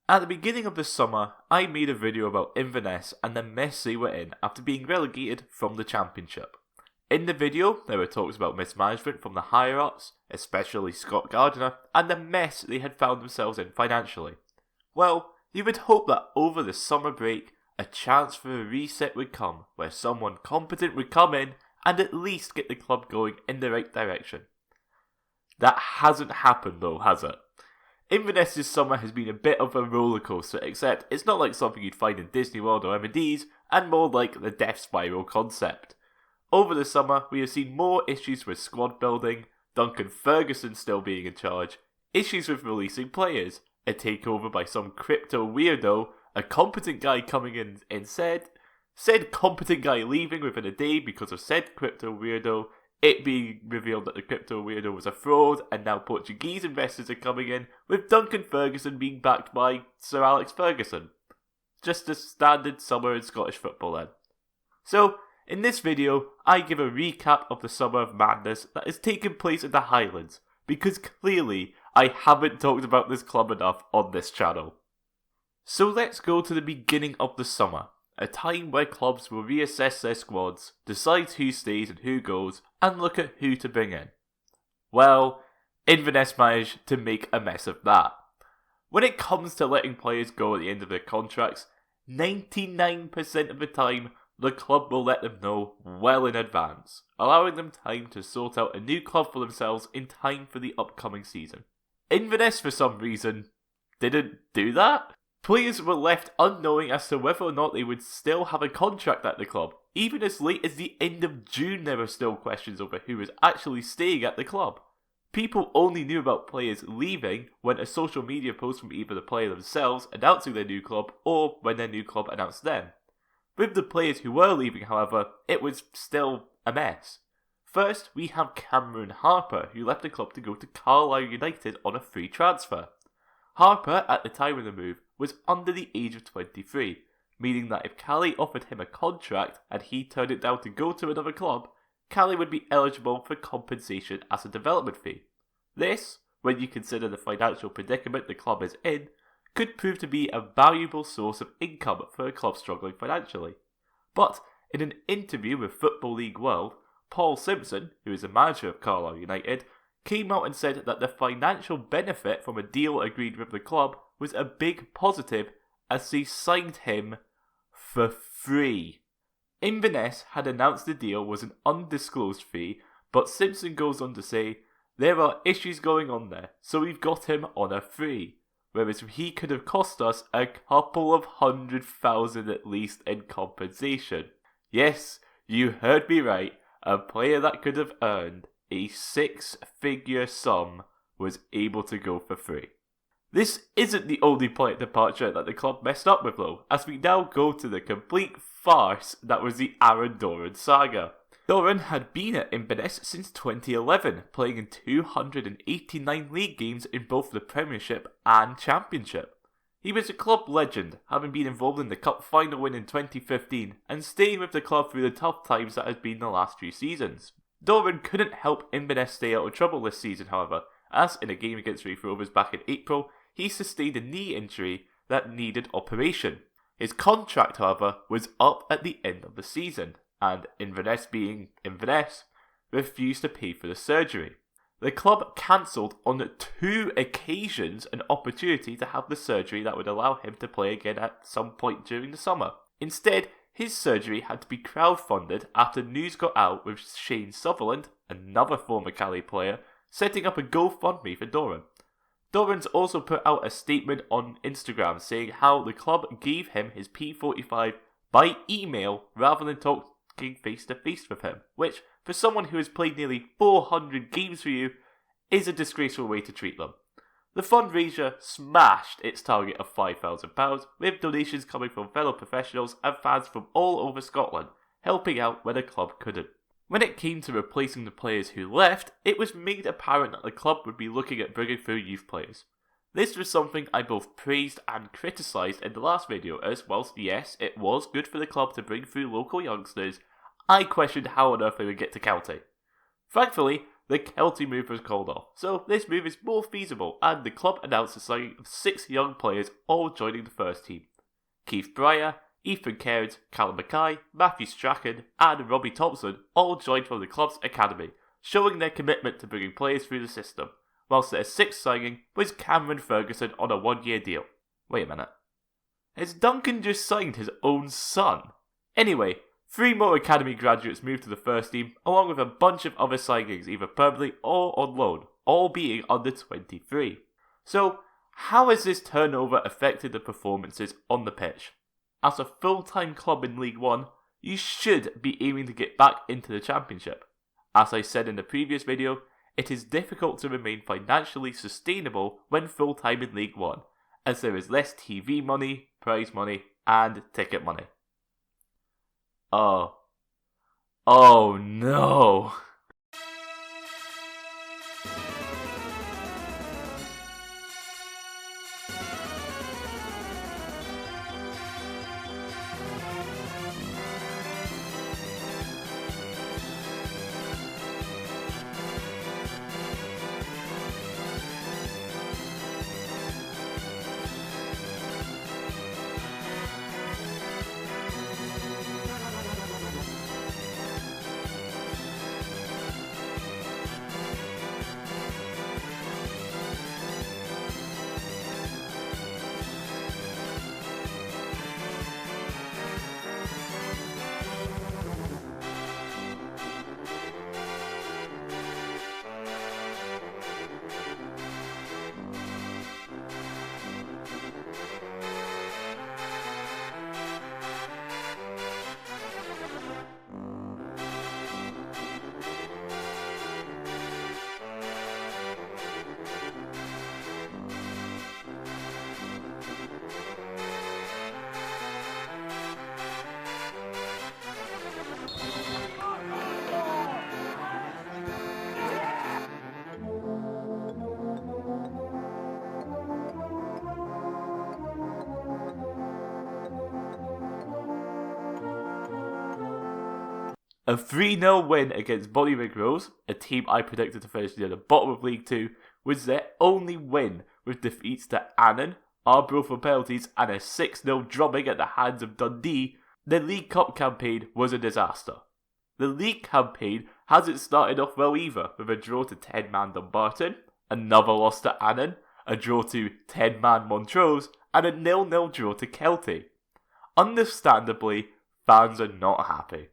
At the beginning of the summer, I made a video about Inverness and the mess they were in after being relegated from the Championship. In the video, there were talks about mismanagement from the higher-ups, especially Scot Gardiner, and the mess they had found themselves in financially. Well, you would hope that over the summer break, a chance for a reset would come, where someone competent would come in and at least get the club going in the right direction. That hasn't happened though, has it? Inverness's summer has been a bit of a rollercoaster, except it's not like something you'd find in Disney World or M&D's, and more like the death spiral concept. Over the summer, we have seen more issues with squad building, Duncan Ferguson still being in charge, issues with releasing players, a takeover by some crypto weirdo, a competent guy coming in said competent guy leaving within a day because of said crypto weirdo, it being revealed that the crypto weirdo was a fraud, and now Portuguese investors are coming in, with Duncan Ferguson being backed by Sir Alex Ferguson. Just a standard summer in Scottish football then. So, in this video, I give a recap of the summer of madness that has taken place in the Highlands, because clearly I haven't talked about this club enough on this channel. So let's go to the beginning of the summer, a time where clubs will reassess their squads, decide who stays and who goes, and look at who to bring in. Well, Inverness managed to make a mess of that. When it comes to letting players go at the end of their contracts, 99% of the time, the club will let them know well in advance, allowing them time to sort out a new club for themselves in time for the upcoming season. Inverness, for some reason, didn't do that. Players were left unknowing as to whether or not they would still have a contract at the club. Even as late as the end of June, there were still questions over who was actually staying at the club. People only knew about players leaving when a social media post from either the player themselves announcing their new club or when their new club announced them. With the players who were leaving, however, it was still a mess. First, we have Cameron Harper, who left the club to go to Carlisle United on a free transfer. Harper, at the time of the move, was under the age of 23, meaning that if Cali offered him a contract and he turned it down to go to another club, Cali would be eligible for compensation as a development fee. This, when you consider the financial predicament the club is in, could prove to be a valuable source of income for a club struggling financially. But in an interview with Football League World, Paul Simpson, who is the manager of Carlisle United, came out and said that the financial benefit from a deal agreed with the club was a big positive as they signed him for free. Inverness had announced the deal was an undisclosed fee, but Simpson goes on to say, there are issues going on there, so we've got him on a free, whereas he could have cost us a couple of £100,000 at least in compensation. Yes, you heard me right, a player that could have earned a six-figure sum was able to go for free. This isn't the only player departure that the club messed up with though, as we now go to the complete farce that was the Aaron Doran saga. Doran had been at Inverness since 2011, playing in 289 league games in both the Premiership and Championship. He was a club legend, having been involved in the Cup final win in 2015 and staying with the club through the tough times that has been the last few seasons. Doran couldn't help Inverness stay out of trouble this season, however, as in a game against Raith Rovers back in April, he sustained a knee injury that needed operation. His contract, however, was up at the end of the season, and Inverness, being Inverness, refused to pay for the surgery. The club cancelled on 2 occasions an opportunity to have the surgery that would allow him to play again at some point during the summer. Instead, his surgery had to be crowdfunded after news got out with Shane Sutherland, another former Cali player, setting up a GoFundMe for Doran. Doran's also put out a statement on Instagram saying how the club gave him his P45 by email rather than talking face to face with him, which, for someone who has played nearly 400 games for you, is a disgraceful way to treat them. The fundraiser smashed its target of £5,000, with donations coming from fellow professionals and fans from all over Scotland, helping out where the club couldn't. When it came to replacing the players who left, it was made apparent that the club would be looking at bringing through youth players. This was something I both praised and criticised in the last video, as whilst yes, it was good for the club to bring through local youngsters, I questioned how on earth they would get to county. Thankfully, the Kelty move was called off, so this move is more feasible, and the club announced the signing of 6 young players all joining the first team. Keith Breyer, Ethan Cairns, Callum Mackay, Matthew Strachan and Robbie Thompson all joined from the club's academy, showing their commitment to bringing players through the system, whilst their 6th signing was Cameron Ferguson on a 1-year deal. Wait a minute. Has Duncan just signed his own son? Anyway, 3 more academy graduates moved to the first team, along with a bunch of other signings either permanently or on loan, all being under 23. So, how has this turnover affected the performances on the pitch? As a full-time club in League One, you should be aiming to get back into the Championship. As I said in the previous video, it is difficult to remain financially sustainable when full-time in League One, as there is less TV money, prize money, and ticket money. Oh no! A 3-0 win against Bonnyrigg Rose, a team I predicted to finish near the bottom of League 2, was their only win, with defeats to Annan, Arbroath for penalties and a 6-0 drubbing at the hands of Dundee. The League Cup campaign was a disaster. The league campaign hasn't started off well either, with a draw to 10-man Dumbarton, another loss to Annan, a draw to 10-man Montrose, and a 0-0 draw to Kelty. Understandably, fans are not happy.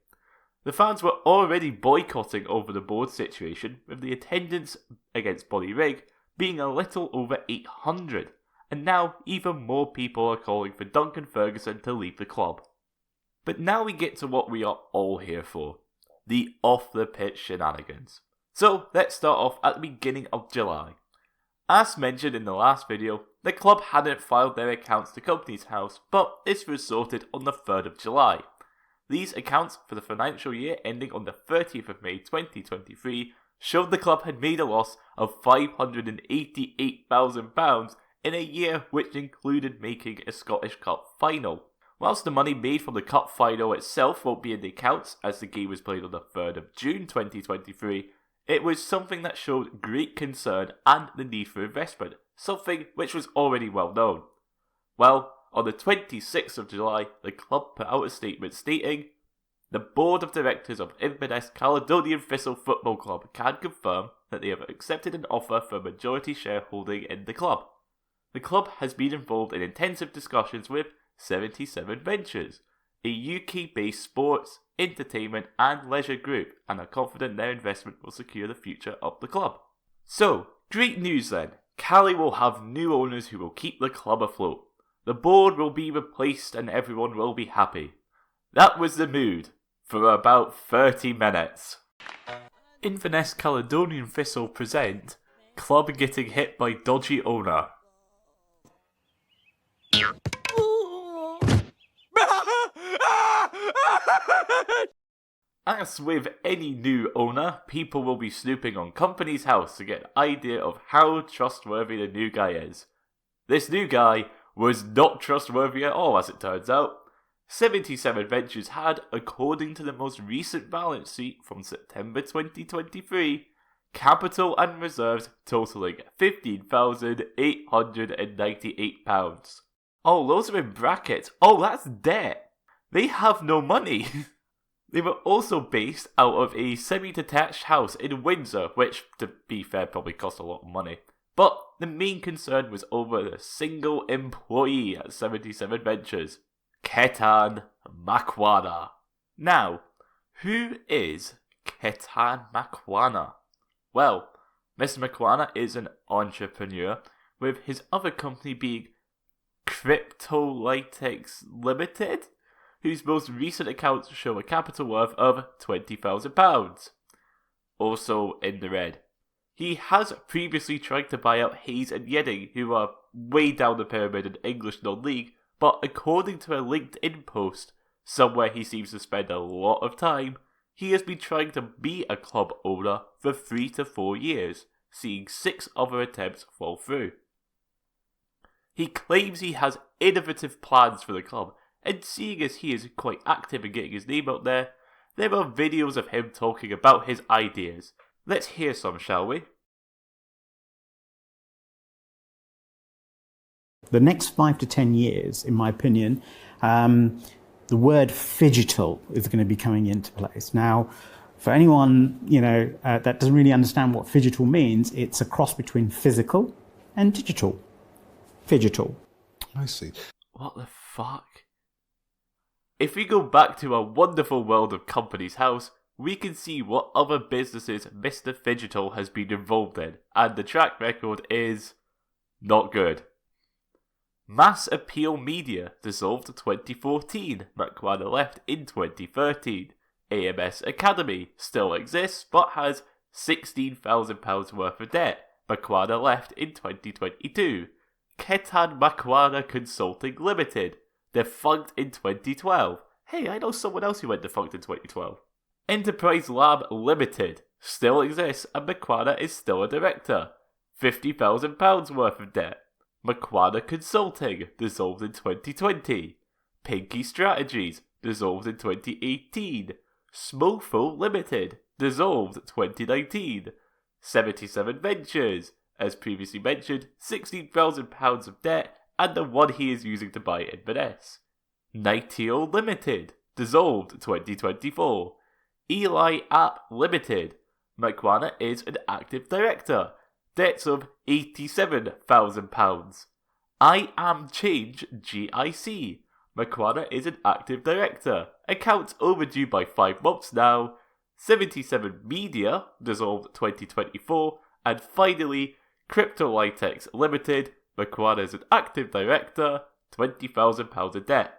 The fans were already boycotting over the board situation, with the attendance against Bonnyrigg being a little over 800, and now even more people are calling for Duncan Ferguson to leave the club. But now we get to what we are all here for, the off-the-pitch shenanigans. So let's start off at the beginning of July. As mentioned in the last video, the club hadn't filed their accounts to Companies House, but this was sorted on the 3rd of July. These accounts for the financial year ending on the 30th of May 2023 showed the club had made a loss of £588,000 in a year which included making a Scottish Cup final. Whilst the money made from the Cup final itself won't be in the accounts as the game was played on the 3rd of June 2023, it was something that showed great concern and the need for investment, something which was already well known. Well, on the 26th of July, the club put out a statement stating, "The Board of Directors of Inverness Caledonian Thistle Football Club can confirm that they have accepted an offer for majority shareholding in the club. The club has been involved in intensive discussions with 77 Ventures, a UK-based sports, entertainment and leisure group, and are confident their investment will secure the future of the club." So, great news then. Cali will have new owners who will keep the club afloat. The board will be replaced and everyone will be happy. That was the mood for about 30 minutes. Inverness Caledonian Thistle present Club Getting Hit by Dodgy Owner. As with any new owner, people will be snooping on Companies House to get an idea of how trustworthy the new guy is. This new guy was not trustworthy at all, as it turns out. 77 Ventures had, according to the most recent balance sheet from September 2023, capital and reserves totalling £15,898. Oh, those are in brackets. Oh, that's debt. They have no money. They were also based out of a semi-detached house in Windsor, which, to be fair, probably cost a lot of money. But the main concern was over the single employee at 77 Ventures, Ketan Makwana. Now, who is Ketan Makwana? Well, Mr. Makwana is an entrepreneur, with his other company being Cryptolytics Limited, whose most recent accounts show a capital worth of £20,000. Also in the red. He has previously tried to buy out Hayes and Yedding, who are way down the pyramid in English non-league, but according to a LinkedIn post, somewhere he seems to spend a lot of time, he has been trying to be a club owner for 3 to 4 years, seeing 6 other attempts fall through. He claims he has innovative plans for the club, and seeing as he is quite active in getting his name out there are videos of him talking about his ideas. Let's hear some, shall we? The next 5 to 10 years, in my opinion, the word phygital is going to be coming into place. Now, for anyone that doesn't really understand what phygital means, it's a cross between physical and digital. Phygital. I see. What the fuck? If we go back to our wonderful world of Companies House, we can see what other businesses Mr. Phygital has been involved in, and the track record is not good. Mass Appeal Media dissolved 2014, Makwana left in 2013. AMS Academy still exists but has £16,000 worth of debt. Makwana left in 2022. Ketan Makwana Consulting Limited, defunct in 2012. Hey, I know someone else who went defunct in 2012. Enterprise Lab Limited still exists and Makwana is still a director. £50,000 worth of debt. Makwana Consulting dissolved in 2020. Pinky Strategies dissolved in 2018. Smofo Limited dissolved 2019. 77 Ventures, as previously mentioned, £16,000 of debt and the one he is using to buy Inverness. Niteo Limited dissolved 2024. Eli App Limited. Makwana is an active director. Debts of £87,000. I Am Change GIC. Makwana is an active director. Accounts overdue by 5 months now. 77 Media dissolved 2024. And finally, Cryptolytics Limited. Makwana is an active director. £20,000 of debt.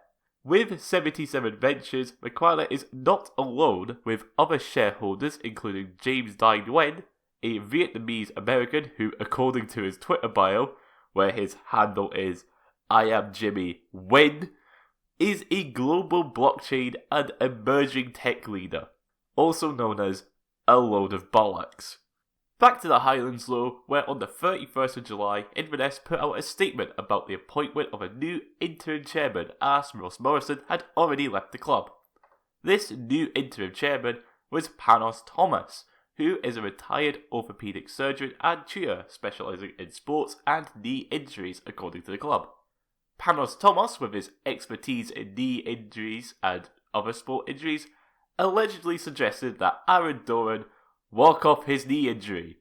With 77 Ventures, Makwana is not alone, with other shareholders including James Dai Nguyen, a Vietnamese American who, according to his Twitter bio, where his handle is I am Jimmy Nguyen, is a global blockchain and emerging tech leader, also known as a load of bollocks. Back to the Highlands though, where on the 31st of July, Inverness put out a statement about the appointment of a new interim chairman as Ross Morrison had already left the club. This new interim chairman was Panos Thomas, who is a retired orthopaedic surgeon and tutor specialising in sports and knee injuries according to the club. Panos Thomas, with his expertise in knee injuries and other sport injuries, allegedly suggested that Aaron Doran walk off his knee injury.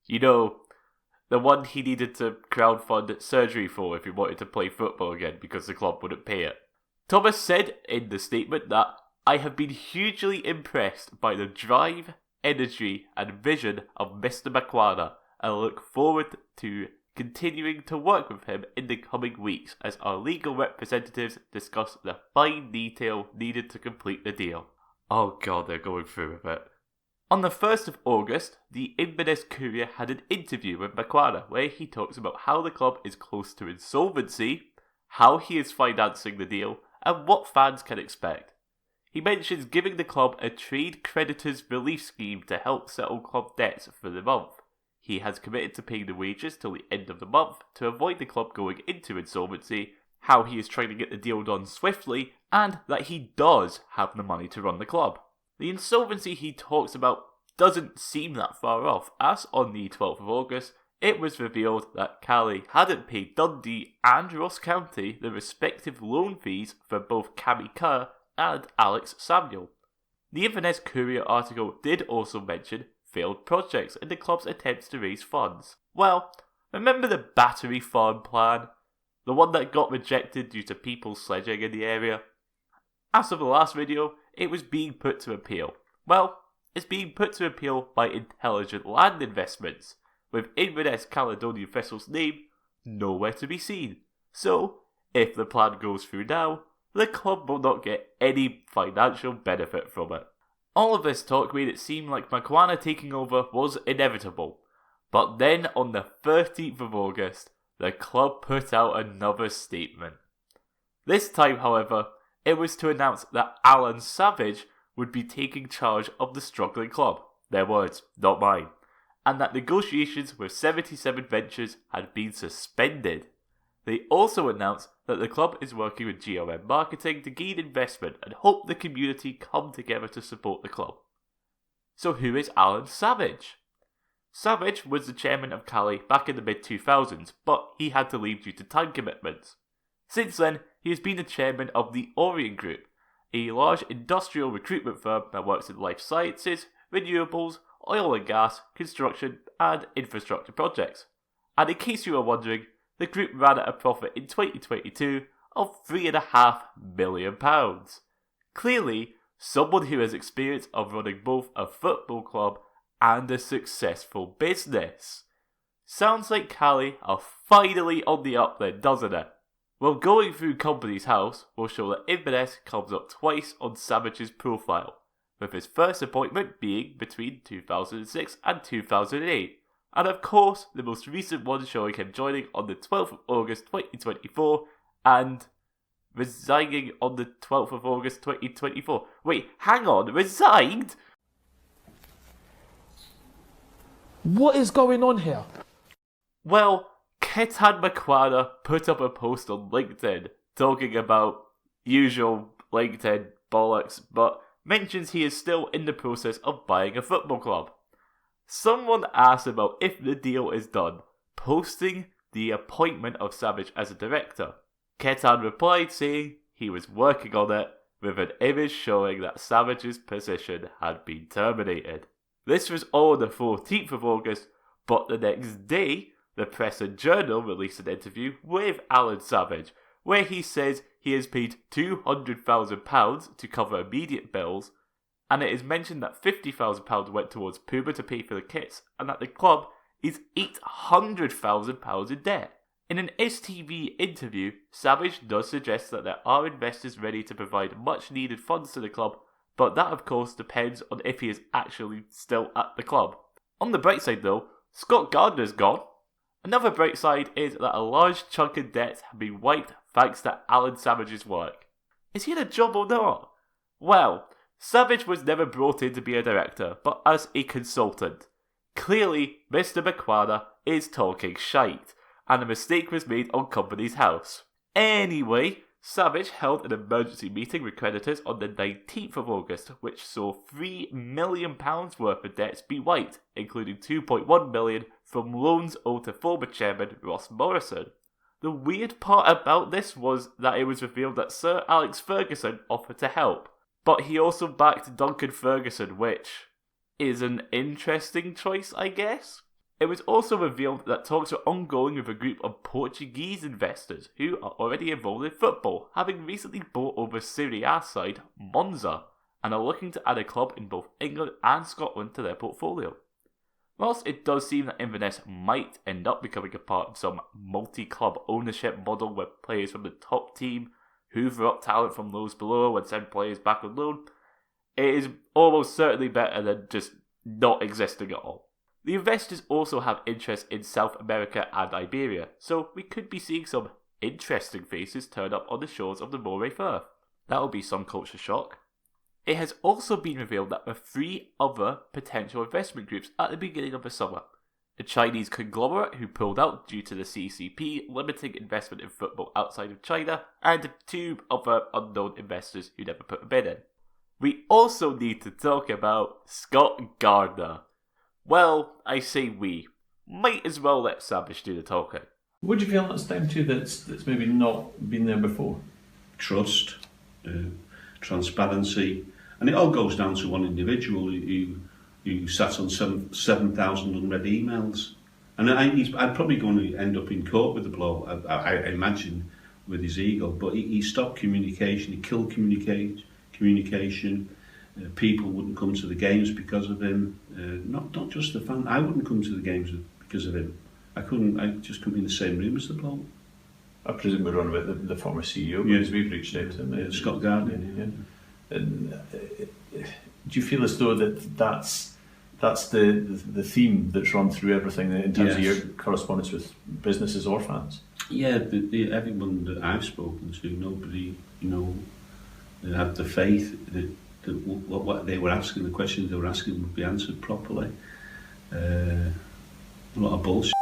You know, the one he needed to crowdfund surgery for if he wanted to play football again because the club wouldn't pay it. Thomas said in the statement that, I have been hugely impressed by the drive, energy and vision of Mr. Makwana and look forward to continuing to work with him in the coming weeks as our legal representatives discuss the fine detail needed to complete the deal. Oh god, they're going through with it. On the 1st of August, the Inverness Courier had an interview with Makwana where he talks about how the club is close to insolvency, how he is financing the deal, and what fans can expect. He mentions giving the club a trade creditors relief scheme to help settle club debts for the month. He has committed to paying the wages till the end of the month to avoid the club going into insolvency, how he is trying to get the deal done swiftly, and that he does have the money to run the club. The insolvency he talks about doesn't seem that far off, as on the 12th of August, it was revealed that Calais hadn't paid Dundee and Ross County the respective loan fees for both Cammy Kerr and Alex Samuel. The Inverness Courier article did also mention failed projects in the club's attempts to raise funds. Well, remember the Battery Farm plan? The one that got rejected due to people sledging in the area? As of the last video, it was being put to appeal. Well, it's being put to appeal by Intelligent Land Investments, with Inverness Caledonian Thistle's name nowhere to be seen. So, if the plan goes through now, the club will not get any financial benefit from it. All of this talk made it seem like Macquarie taking over was inevitable, but then on the 13th of August, the club put out another statement. This time, however, it was to announce that Alan Savage would be taking charge of the struggling club. Their words, not mine. And that negotiations with 77 Ventures had been suspended. They also announced that the club is working with GRM Marketing to gain investment and hope the community come together to support the club. So who is Alan Savage? Savage was the chairman of Calais back in the mid-2000s, but he had to leave due to time commitments. Since then, he has been the chairman of the Orient Group, a large industrial recruitment firm that works in life sciences, renewables, oil and gas, construction and infrastructure projects. And in case you were wondering, the group ran at a profit in 2022 of £3.5 million. Clearly, someone who has experience of running both a football club and a successful business. Sounds like Calais are finally on the up then, doesn't it? Well, going through Company's House will show that Inverness comes up twice on Savage's profile, with his first appointment being between 2006 and 2008, and of course the most recent one showing him joining on the 12th of August 2024 and resigning on the 12th of August 2024. Wait, hang on, resigned? What is going on here? Well, Ketan Macquarie put up a post on LinkedIn talking about usual LinkedIn bollocks, but mentions he is still in the process of buying a football club. Someone asked about if the deal is done, posting the appointment of Savage as a director. Ketan replied saying he was working on it, with an image showing that Savage's position had been terminated. This was all on the 14th of August, but the next day, the Press and Journal released an interview with Alan Savage, where he says he has paid £200,000 to cover immediate bills, and it is mentioned that £50,000 went towards Puma to pay for the kits, and that the club is £800,000 in debt. In an STV interview, Savage does suggest that there are investors ready to provide much needed funds to the club, but that of course depends on if he is actually still at the club. On the bright side though, Scott Gardiner's gone. Another bright side is that a large chunk of debts have been wiped thanks to Alan Savage's work. Is he in a job or not? Well, Savage was never brought in to be a director, but as a consultant. Clearly, Mr. Macquarie is talking shite, and a mistake was made on Company's House. Anyway, Savage held an emergency meeting with creditors on the 19th of August, which saw £3 million worth of debts be wiped, including £2.1 million from loans owed to former chairman Ross Morrison. The weird part about this was that it was revealed that Sir Alex Ferguson offered to help, but he also backed Duncan Ferguson, which is an interesting choice, I guess. It was also revealed that talks were ongoing with a group of Portuguese investors who are already involved in football, having recently bought over Serie A side Monza, and are looking to add a club in both England and Scotland to their portfolio. Whilst it does seem that Inverness might end up becoming a part of some multi-club ownership model where players from the top team hoover up talent from those below and send players back on loan, it is almost certainly better than just not existing at all. The investors also have interest in South America and Iberia, so we could be seeing some interesting faces turn up on the shores of the Moray Firth. That'll be some culture shock. It has also been revealed that there are 3 other potential investment groups at the beginning of the summer. A Chinese conglomerate who pulled out due to the CCP limiting investment in football outside of China, and 2 other unknown investors who never put a bid in. We also need to talk about Scot Gardiner. Well, I say we. Might as well let Savage do the talking. What do you feel that's down to that's maybe not been there before? Trust, transparency, and it all goes down to one individual who sat on 7,000 unread emails. And I'm probably going to end up in court with the bloke, I imagine, with his ego, but he stopped communication, he killed communication. People wouldn't come to the games because of him. Not just the fan. I wouldn't come to the games because of him. I just couldn't be in the same room as the bloke. I presume we're on about the former CEO, because we've reached out to him. Scott Gardiner. Yeah. And do you feel as though that's the theme that's run through everything in terms of your correspondence with businesses or fans? Yeah, everyone that I've spoken to, nobody, had the faith that what they were asking, the questions they were asking would be answered properly. A lot of bullshit.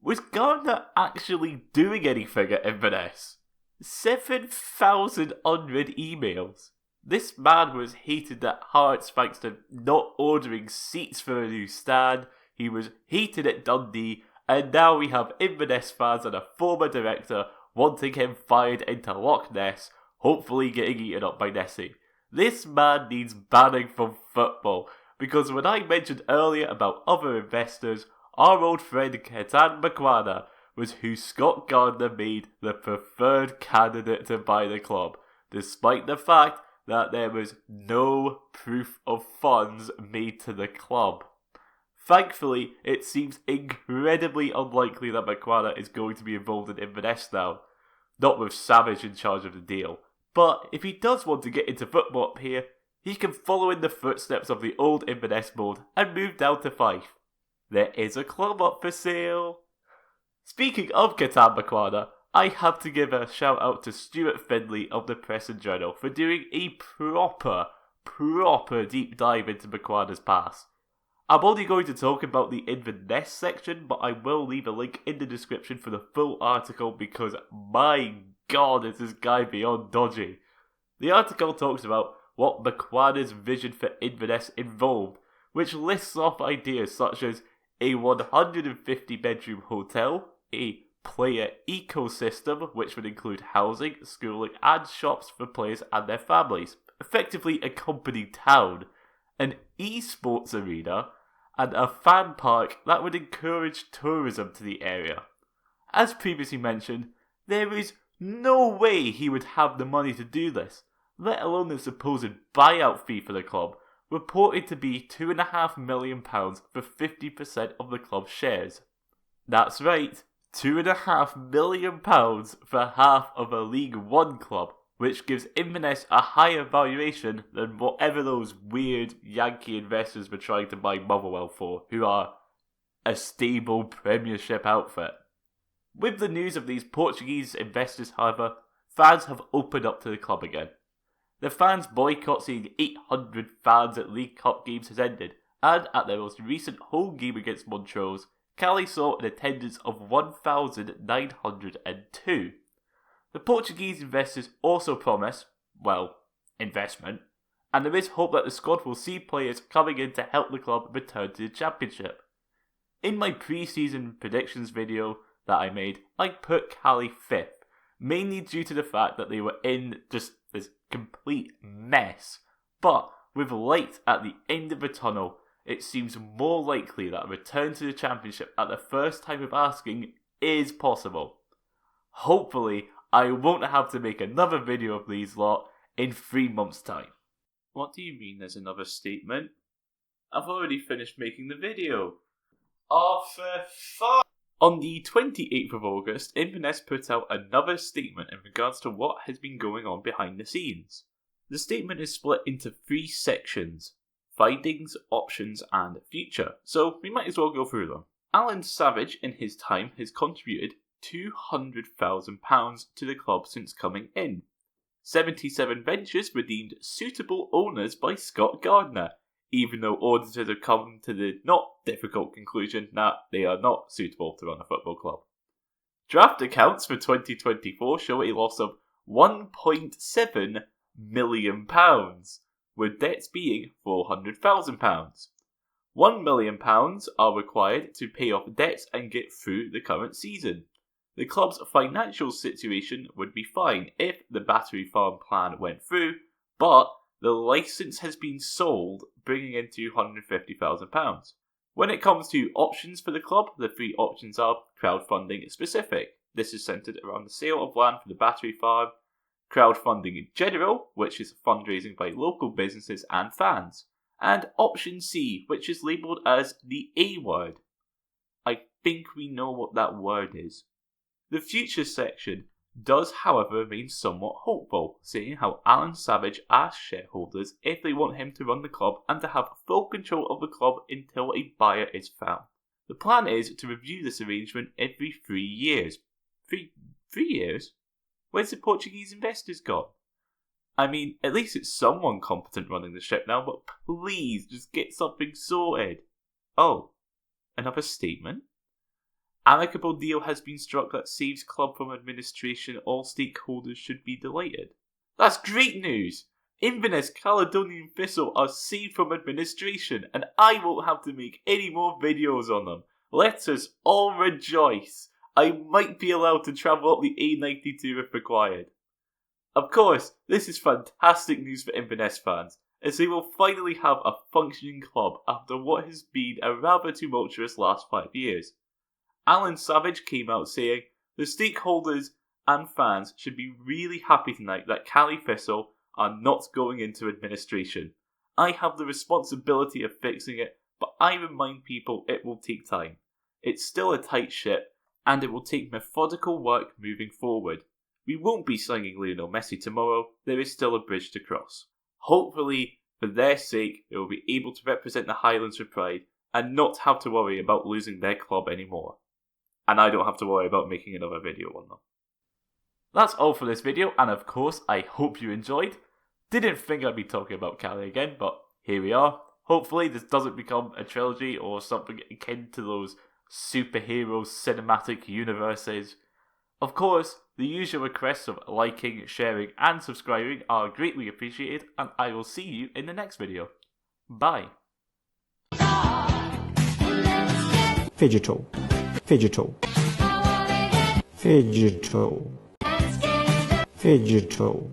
Was Gardiner actually doing anything at Inverness? 7,000 unread emails. This man was hated at Hearts thanks to not ordering seats for a new stand. He was hated at Dundee, and now we have Inverness fans and a former director wanting him fired into Loch Ness, hopefully getting eaten up by Nessie. This man needs banning from football, because when I mentioned earlier about other investors, our old friend Ketan Makwana was who Scot Gardiner made the preferred candidate to buy the club, despite the fact that there was no proof of funds made to the club. Thankfully, it seems incredibly unlikely that Makwana is going to be involved in Inverness now, not with Savage in charge of the deal. But if he does want to get into football up here, he can follow in the footsteps of the old Inverness board and move down to Fife. There is a club up for sale. Speaking of Ketan Makwana, I have to give a shout out to Stuart Findlay of the Press and Journal for doing a proper deep dive into Makwana's past. I'm only going to talk about the Inverness section, but I will leave a link in the description for the full article because my god is this guy beyond dodgy. The article talks about what Makwana's vision for Inverness involved, which lists off ideas such as a 150-bedroom hotel, a player ecosystem, which would include housing, schooling, and shops for players and their families, effectively a company town, an esports arena, and a fan park that would encourage tourism to the area. As previously mentioned, there is no way he would have the money to do this, let alone the supposed buyout fee for the club, reported to be £2.5 million for 50% of the club's shares. That's right, £2.5 million for half of a League One club, which gives Inverness a higher valuation than whatever those weird Yankee investors were trying to buy Motherwell for, who are a stable Premiership outfit. With the news of these Portuguese investors, however, fans have opened up to the club again. The fans' boycott seeing 800 fans at League Cup games has ended, and at their most recent home game against Montrose, Cali saw an attendance of 1,902. The Portuguese investors also promise, investment, and there is hope that the squad will see players coming in to help the club return to the Championship. In my pre-season predictions video that I made, I put Cali 5th, mainly due to the fact that they were in just this complete mess. But with light at the end of the tunnel, it seems more likely that a return to the Championship at the first time of asking is possible. Hopefully, I won't have to make another video of these lot in 3 months' time. What do you mean there's another statement? I've already finished making the video. Oh, for fuck! On the 28th of August, Inverness put out another statement in regards to what has been going on behind the scenes. The statement is split into 3 sections: findings, options, and future, so we might as well go through them. Alan Savage, in his time, has contributed £200,000 to the club since coming in. 77 ventures were deemed suitable owners by Scot Gardiner, even though auditors have come to the not difficult conclusion that they are not suitable to run a football club. Draft accounts for 2024 show a loss of £1.7 million, with debts being £400,000. £1 million are required to pay off debts and get through the current season. The club's financial situation would be fine if the Battery Farm plan went through, but the licence has been sold, bringing in £250,000. When it comes to options for the club, the three options are crowdfunding specific. This is centred around the sale of land for the Battery Farm, crowdfunding in general, which is fundraising by local businesses and fans, and option C, which is labelled as the A word. I think we know what that word is. The future section does, however, remain somewhat hopeful, saying how Alan Savage asked shareholders if they want him to run the club and to have full control of the club until a buyer is found. The plan is to review this arrangement every 3 years. 3 years? Where's the Portuguese investors gone? I mean, at least it's someone competent running the ship now, but please just get something sorted. Oh, another statement? Amicable deal has been struck that saves club from administration. All stakeholders should be delighted. That's great news! Inverness Caledonian Thistle are saved from administration, and I won't have to make any more videos on them. Let us all rejoice. I might be allowed to travel up the A92 if required. Of course, this is fantastic news for Inverness fans, as they will finally have a functioning club after what has been a rather tumultuous last 5 years. Alan Savage came out saying, the stakeholders and fans should be really happy tonight that Cali Thistle are not going into administration. I have the responsibility of fixing it, but I remind people it will take time. It's still a tight ship, and it will take methodical work moving forward. We won't be signing Lionel Messi tomorrow, there is still a bridge to cross. Hopefully, for their sake, they will be able to represent the Highlands with pride and not have to worry about losing their club anymore. And I don't have to worry about making another video on them. That's all for this video, and of course, I hope you enjoyed. Didn't think I'd be talking about Cali again, but here we are. Hopefully this doesn't become a trilogy or something akin to those superhero cinematic universes. Of course, the usual requests of liking, sharing and subscribing are greatly appreciated, and I will see you in the next video. Bye. Fidgetal. Fidgetal. Fidgetal. Fidgetal.